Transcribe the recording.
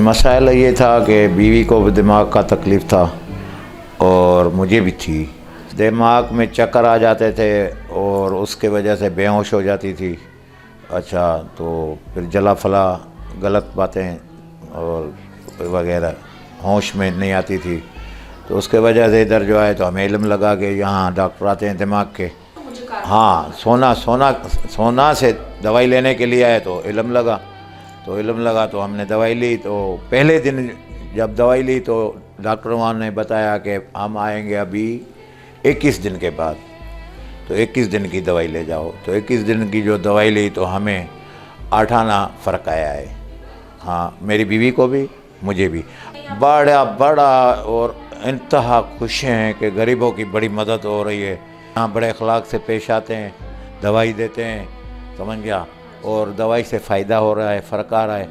مسائل یہ تھا کہ بیوی کو بھی دماغ کا تکلیف تھا اور مجھے بھی تھی. دماغ میں چکر آ جاتے تھے اور اس کے وجہ سے بے ہوش ہو جاتی تھی. اچھا تو پھر جلا پھلا غلط باتیں اور وغیرہ ہوش میں نہیں آتی تھی. تو اس کے وجہ سے ادھر جو ہے تو ہمیں علم لگا کہ یہاں ڈاکٹر آتے ہیں دماغ کے. ہاں سونا سے دوائی لینے کے لیے آئے تو علم لگا تو ہم نے دوائی لی. تو پہلے دن جب دوائی لی تو ڈاکٹر وہاں نے بتایا کہ ہم آئیں گے ابھی 21 دن کے بعد. تو 21 دن کی دوائی لے جاؤ. تو 21 دن کی جو دوائی لی تو ہمیں 8 آنا فرق آیا ہے. ہاں میری بیوی کو بھی مجھے بھی بڑا اور انتہا خوش ہیں کہ غریبوں کی بڑی مدد ہو رہی ہے. ہاں بڑے اخلاق سے پیش آتے ہیں, دوائی دیتے ہیں, سمجھ گیا, اور دوائی سے فائدہ ہو رہا ہے, فرق آ رہا ہے.